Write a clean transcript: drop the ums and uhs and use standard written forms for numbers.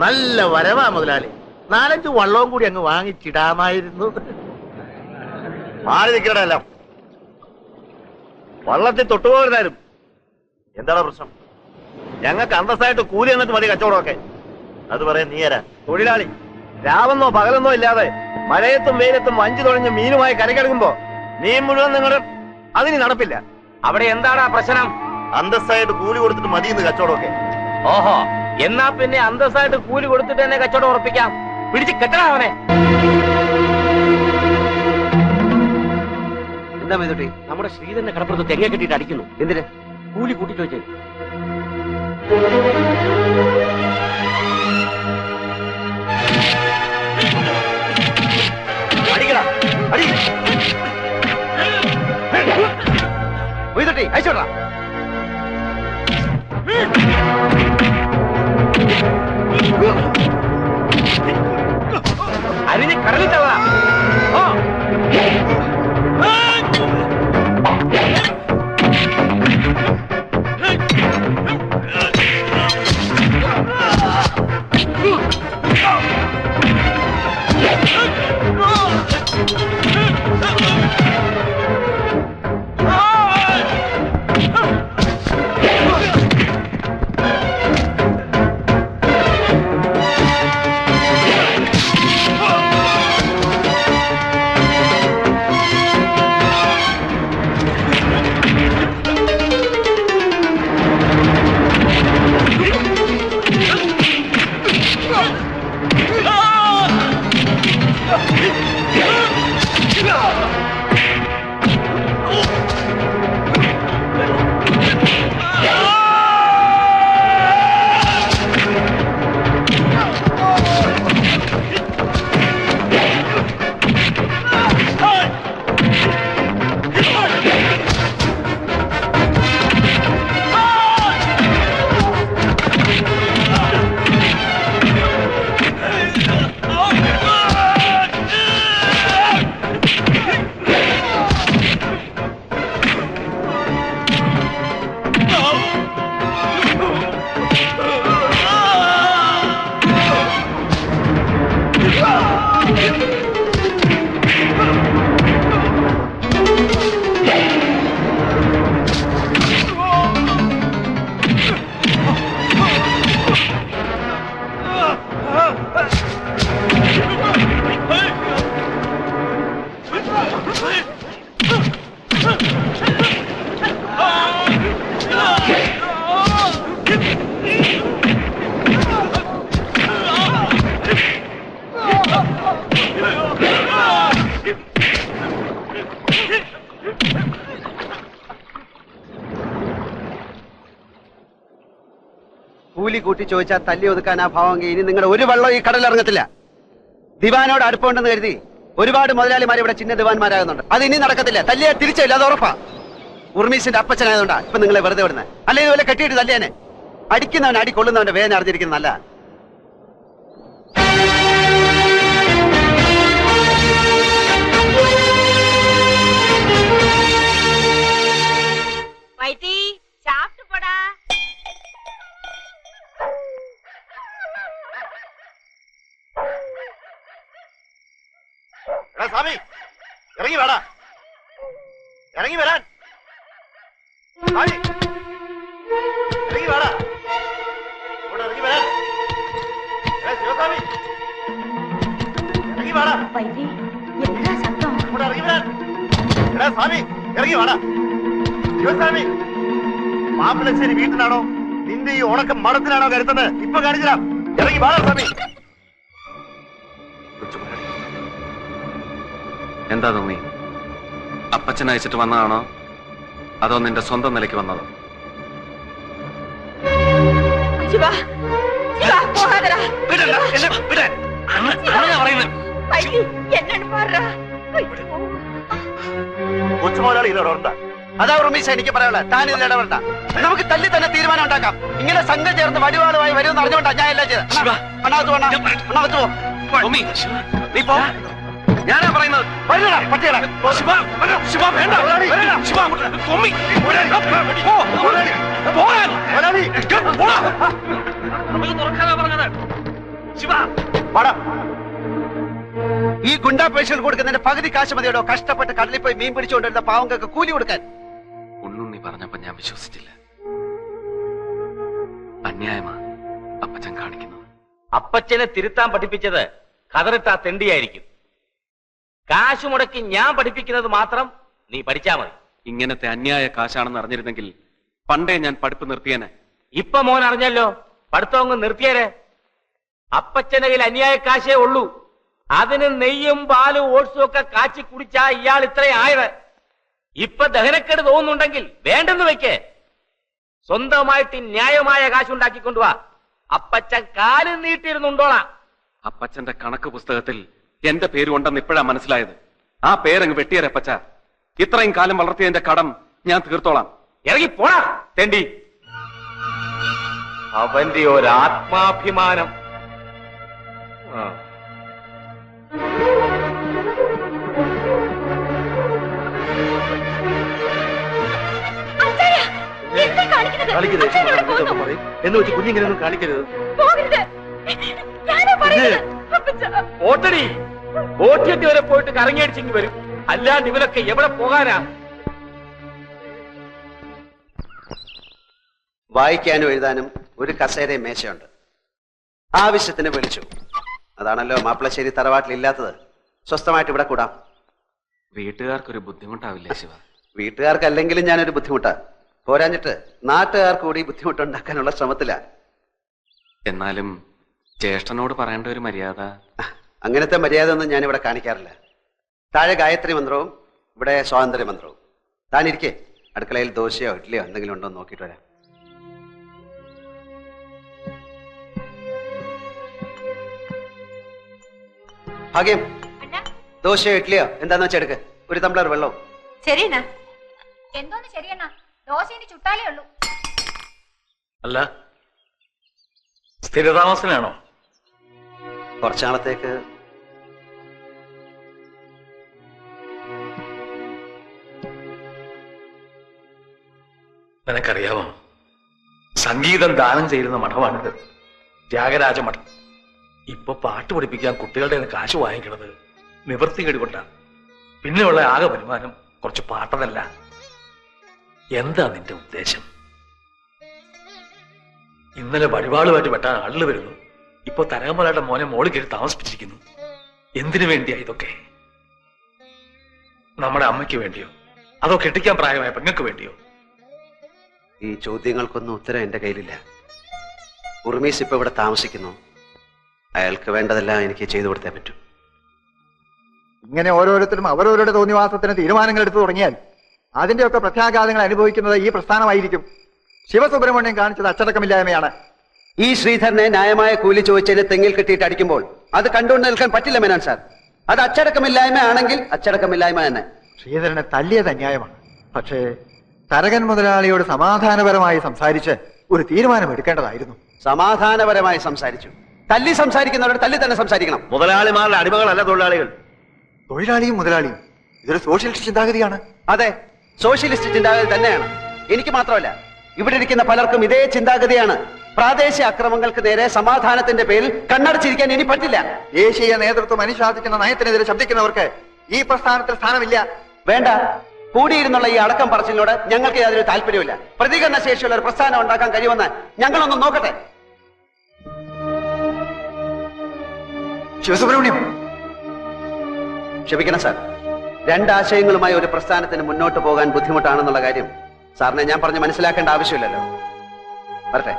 നല്ല വരവാ മുതലാളി. 4-5 വള്ളവും കൂടി അങ്ങ് വാങ്ങിച്ചിടാമായിരുന്നു. മാറി നിൽക്കണല്ലോ, വള്ളത്തിൽ തൊട്ടുപോകരുതായിരുന്നു. എന്താണ് പ്രശ്നം? ഞങ്ങൾക്ക് അന്തസ്സായിട്ട് കൂലി എന്നിട്ട് മതി കച്ചവടമൊക്കെ. അത് പറയാൻ നീ ആരാ? തൊഴിലാളി. രാവെന്നോ പകലെന്നോ ഇല്ലാതെ മഴയത്തും വെയിലത്തും വഞ്ചി തുഴഞ്ഞ് മീനുമായി കരക്കെടുക്കുമ്പോ മീൻ മുഴുവൻ നിങ്ങളുടെ അതിന് നടപ്പില്ല. അവിടെ എന്താണ് പ്രശ്നം? അന്തസ്സായിട്ട് കൂലി കൊടുത്തിട്ട് മതി ഇന്ന് കച്ചവടമൊക്കെ. ഓഹോ, എന്നാ പിന്നെ അന്തസ്സായിട്ട് കൂലി കൊടുത്തിട്ട് തന്നെ കച്ചവടം ഉറപ്പിക്കാം. പിടിച്ച് കെട്ടണം അവനെ. എന്താ മേതുട്ടി? നമ്മുടെ ശ്രീധരന്റെ കടപ്പുറത്ത് തെങ്ങ കെട്ടിയിട്ട് അടിക്കുന്നു. എന്തിന്? കൂലി കൂട്ടിട്ട് വെച്ചേ. അടിക്കടാ, അടി. മേതുട്ടി അയച്ചോടാ. അരിഞ്ഞ് കടലിൽ തള്ളാ. കൂലി കൂട്ടി ചോദിച്ചാൽ തല്ലി ഒതുക്കാൻ ആ ഭാവമെങ്കിൽ ഇനി നിങ്ങളുടെ ഒരു വെള്ളം ഈ കടലിറങ്ങത്തില്ല. ദിവാനോട് അടുപ്പമുണ്ടെന്ന് കരുതി ഒരുപാട് മുതലാളിമാർ ഇവിടെ ചിന്ന ദിവാൻമാരാകുന്നുണ്ട്. അത് ഇനി നടക്കത്തില്ല. തല്ലിയാൽ തിരിച്ചില്ല, അത് ഉറപ്പാ. ഉർമീസിന്റെ അപ്പച്ചനായതുകൊണ്ടാ ഇപ്പൊ നിങ്ങളെ വെറുതെ വിടുന്നത്. അല്ലെങ്കിൽ ഇതുപോലെ കെട്ടിയിട്ട് തല്ലിയാനെ. അടിക്കുന്നവൻ അടി കൊള്ളുന്നവന്റെ വേദന അറിഞ്ഞിരിക്കുന്നതല്ല. സ്വാമി ഇറങ്ങി വേടാ, ഇറങ്ങി വരാൻ. സ്വാമി ഇറങ്ങി വേടാ, ഇവിടെ ഇറങ്ങി വരാൻ. ശിവസ്വാമി ഇറങ്ങി വേടാ, ഇവിടെ ഇറങ്ങി വരാൻ. എടാ സ്വാമി ഇറങ്ങി വേടാ. ശിവസ്വാമി മാപ്പിളശ്ശേരി വീട്ടിലാണോ നിന്റെ ഈ ഉണക്കം മടത്തിലാണോ കരുത്തുന്നത്? ഇപ്പൊ കാണിച്ചിരാം. ഇറങ്ങി വേടാ സ്വാമി. എന്താ തോന്നി? അപ്പച്ചൻ അയച്ചിട്ട് വന്നതാണോ അതോ നിന്റെ സ്വന്തം നിലയ്ക്ക് വന്നതോ? കൊച്ചുമോലാളി ഇതോണ്ടാ. അതാ ഉർമീശ എനിക്ക് പറയാനുള്ളത്. താൻ ഇതിൽ ഇടപെടണ്ട. നമുക്ക് തല്ലി തന്നെ തീരുമാനം ഉണ്ടാക്കാം. ഇങ്ങനെ സംഘം ചേർന്ന് വടിവാളുമായി വരുമെന്ന് അറിഞ്ഞുകൊണ്ടാ ഞാൻ എല്ലാം ചെയ്തത്. അണ്ണാകത്ത് വേണം, അണ്ണാകത്ത് പോ. നീ പോ. ഞാനാ പറയുന്നത്. പട്ടികളെ തുറക്കാനാ പറഞ്ഞത്. ഈ ഗുണ്ടാ പൈസകൾ കൊടുക്കുന്നതിന്റെ പകുതി കാശ് മതിയോടോ കഷ്ടപ്പെട്ട് കടലിൽ പോയി മീൻ പിടിച്ചുകൊണ്ടിരുന്ന പാവങ്ങൾക്ക് കൂലി കൊടുക്കാൻ? ഉണ്ണുണ്ണി പറഞ്ഞപ്പോ ഞാൻ വിശ്വസിച്ചില്ല. അന്യായമാ അപ്പച്ചൻ കാണിക്കുന്നത്. അപ്പച്ചനെ തിരുത്താൻ പഠിപ്പിച്ചത് കതറിട്ട തെണ്ടിയായിരിക്കും. കാശ് മുടക്കി ഞാൻ പഠിപ്പിക്കുന്നത് മാത്രം നീ പഠിച്ചാ മതി. ഇങ്ങനത്തെ അന്യായ കാശാണെന്ന് അറിഞ്ഞിരുന്നെങ്കിൽ പണ്ടേ ഞാൻ പഠിപ്പ് നിർത്തിയേനെ. ഇപ്പൊ മോൻ അറിഞ്ഞല്ലോ, പഠിത്തം അങ്ങ് നിർത്തിയേരെ. അപ്പച്ചന്റെ കയ്യിൽ അന്യായ കാശേ ഉള്ളൂ. അതിന് നെയ്യും പാലും ഓട്സും ഒക്കെ കാച്ചി കുടിച്ചാ ഇയാൾ ഇത്രയും ആയത്. ഇപ്പൊ ദഹനക്കേട് തോന്നുന്നുണ്ടെങ്കിൽ വേണ്ടെന്ന് വെക്കേ. സ്വന്തമായിട്ട് ന്യായമായ കാശുണ്ടാക്കിക്കൊണ്ടുവാ. അപ്പച്ചൻ കാലും നീട്ടിയിരുന്നുണ്ടോളാ. അപ്പച്ചന്റെ കണക്ക് പുസ്തകത്തിൽ എന്റെ പേരുണ്ടെന്ന് ഇപ്പോഴാ മനസ്സിലായത്. ആ പേരങ്ങ് വെട്ടിയരപ്പച്ച. ഇത്രയും കാലം വളർത്തിയതിന്റെ കടം ഞാൻ തീർത്തോളാം. ഇറങ്ങി പോടാ തെണ്ടി. അവന്റെ ഒരാത്മാഭിമാനം. എന്ന് വെച്ച് കുഞ്ഞിങ്ങനെയൊന്നും കാണിക്കരുത്. ഓട്ടടി ഓട്ടിയെത്തി വരെ പോയിട്ട് കറങ്ങിയടിച്ചെങ്കിൽ വരും. അല്ലാണ്ട് ഇവരൊക്കെ എവിടെ പോകാനാ? വായിക്കാനും എഴുതാനും ഒരു കസേരയും മേശയുണ്ട്. ആവശ്യത്തിന് വിളിച്ചു. അതാണല്ലോ മാപ്പിളശ്ശേരി തറവാട്ടിൽ ഇല്ലാത്തത്. സ്വസ്ഥമായിട്ട് ഇവിടെ കൂടാം. വീട്ടുകാർക്കൊരു ബുദ്ധിമുട്ടാവില്ലേ ശിവ? വീട്ടുകാർക്കല്ലെങ്കിലും ഞാനൊരു ബുദ്ധിമുട്ടാ. പോരാഞ്ഞിട്ട് നാട്ടുകാർക്ക് കൂടി ബുദ്ധിമുട്ടുണ്ടാക്കാനുള്ള ശ്രമത്തില. എന്നാലും ജ്യേഷ്ഠനോട് പറയേണ്ട ഒരു മര്യാദ. അങ്ങനത്തെ മര്യാദ ഒന്നും ഞാനിവിടെ കാണിക്കാറില്ല. താഴെ ഗായത്രി മന്ത്രവും ഇവിടെ സ്വാതന്ത്ര്യ മന്ത്രവും. താനിരിക്കേ, അടുക്കളയിൽ ദോശയോ ഇഡ്ഡലിയോ എന്തെങ്കിലും ഉണ്ടോ എന്ന് നോക്കിയിട്ട് വരാം. ഭാഗ്യം, ദോശയോ ഇഡ്ഡലിയോ എന്താന്ന് വെച്ചാൽ എടുക്ക്. ഒരു തംബ്ലർ വെള്ളവും. ശരിയെന്നാ. എന്തോന്ന് ശരിയെന്നാ? ദോശ ഇനി ചുട്ടാലേ ഉള്ളൂ. അല്ല, സ്ഥിരതാമസനാണോ? കുറച്ചാളത്തേക്ക്. നിനക്കറിയാമോ, സംഗീതം ദാനം ചെയ്യുന്ന മഠമാണിത്, ത്യാഗരാജ മഠം. ഇപ്പൊ പാട്ട് പഠിപ്പിക്കാൻ കുട്ടികളുടെ കാശ് വാങ്ങിക്കണത് നിവൃത്തികേട് കൊണ്ടാണ്. പിന്നെയുള്ള ആകെ വരുമാനം കുറച്ച് പാട്ടതല്ല. എന്താ നിന്റെ ഉദ്ദേശം? ഇന്നലെ വഴിപാടുമായിട്ട് വെട്ടാൻ ആളുകൾ വരുന്നു. ഇപ്പൊ തരകമലയുടെ മോനെ മോളിൽ കയറി താമസിപ്പിച്ചിരിക്കുന്നു. എന്തിനു വേണ്ടിയാ ഇതൊക്കെ? നമ്മുടെ അമ്മയ്ക്ക് വേണ്ടിയോ അതോ കെട്ടിക്കാൻ പ്രായമായ പെങ്ങൾക്ക് വേണ്ടിയോ? ഈ ചോദ്യങ്ങൾക്കൊന്നും ഉത്തരം എന്റെ കയ്യിലില്ല. ഉർമീസ് ഇപ്പൊ ഇവിടെ താമസിക്കുന്നു. അയാൾക്ക് വേണ്ടതെല്ലാം എനിക്ക് ചെയ്തു കൊടുത്തേ പറ്റൂ. ഇങ്ങനെ ഓരോരുത്തരും അവരവരുടെ തോന്നിവാസത്തിന് തീരുമാനങ്ങൾ എടുത്തു തുടങ്ങിയാൽ അതിന്റെയൊക്കെ പ്രത്യാഘാതങ്ങൾ അനുഭവിക്കുന്നത് ഈ പ്രസ്ഥാനമായിരിക്കും. ശിവസുബ്രഹ്മണ്യം കാണിച്ചത് അച്ചടക്കമില്ലായ്മയാണ്. ഈ ശ്രീധരനെ ന്യായമായ കൂലി ചോദിച്ചതിന് തെങ്ങിൽ കെട്ടിയിട്ട് അടിക്കുമ്പോൾ അത് കണ്ടുകൊണ്ട് നിൽക്കാൻ പറ്റില്ല മേനോൻ സാർ. അത് അച്ചടക്കമില്ലായ്മ ആണെങ്കിൽ അച്ചടക്കമില്ലായ്മ തന്നെ. ശ്രീധരനെ തല്ലിയത് അന്യായമാണ്. പക്ഷേ തരകൻ മുതലാളിയോട് സമാധാനപരമായി സംസാരിച്ച് ഒരു തീരുമാനം എടുക്കേണ്ടതായിരുന്നു. സമാധാനപരമായി സംസാരിച്ചു. തല്ലി സംസാരിക്കുന്നവരോട് തല്ലി തന്നെ സംസാരിക്കണം. മുതലാളിമാരുടെ അടിമകളല്ല തൊഴിലാളികൾ. തൊഴിലാളിയും മുതലാളിയും ഇതൊരു സോഷ്യലിസ്റ്റ് ചിന്താഗതിയാണ്. അതെ, സോഷ്യലിസ്റ്റ് ചിന്താഗതി തന്നെയാണ്. എനിക്ക് മാത്രമല്ല, ഇവിടെ ഇരിക്കുന്ന പലർക്കും ഇതേ ചിന്താഗതിയാണ്. പ്രാദേശിക അക്രമങ്ങൾക്ക് നേരെ സമാധാനത്തിന്റെ പേരിൽ കണ്ണടച്ചിരിക്കാൻ ഇനി പറ്റില്ല. ദേശീയ നേതൃത്വം അനുശാസിക്കുന്ന നയത്തിനെതിരെ ശബ്ദിക്കുന്നവർക്ക് ഈ പ്രസ്ഥാനത്തിൽ സ്ഥാനമില്ല. വേണ്ട, കൂടിയിരുന്നുള്ള ഈ അടക്കം പറച്ചിലിനോട് ഞങ്ങൾക്ക് യാതൊരു താല്പര്യമില്ല. പ്രതികരണ ശേഷിയുള്ള ഒരു പ്രസ്ഥാനം ഉണ്ടാക്കാൻ കഴിയുമെന്ന് ഞങ്ങളൊന്ന് നോക്കട്ടെ. ശിവസുബ്രഹ്മണ്യം, ക്ഷമിക്കണം സാർ. രണ്ടാശയങ്ങളുമായി ഒരു പ്രസ്ഥാനത്തിന് മുന്നോട്ട് പോകാൻ ബുദ്ധിമുട്ടാണെന്നുള്ള കാര്യം സാറിനെ ഞാൻ പറഞ്ഞ് മനസ്സിലാക്കേണ്ട ആവശ്യമില്ലല്ലോ. വരട്ടെ.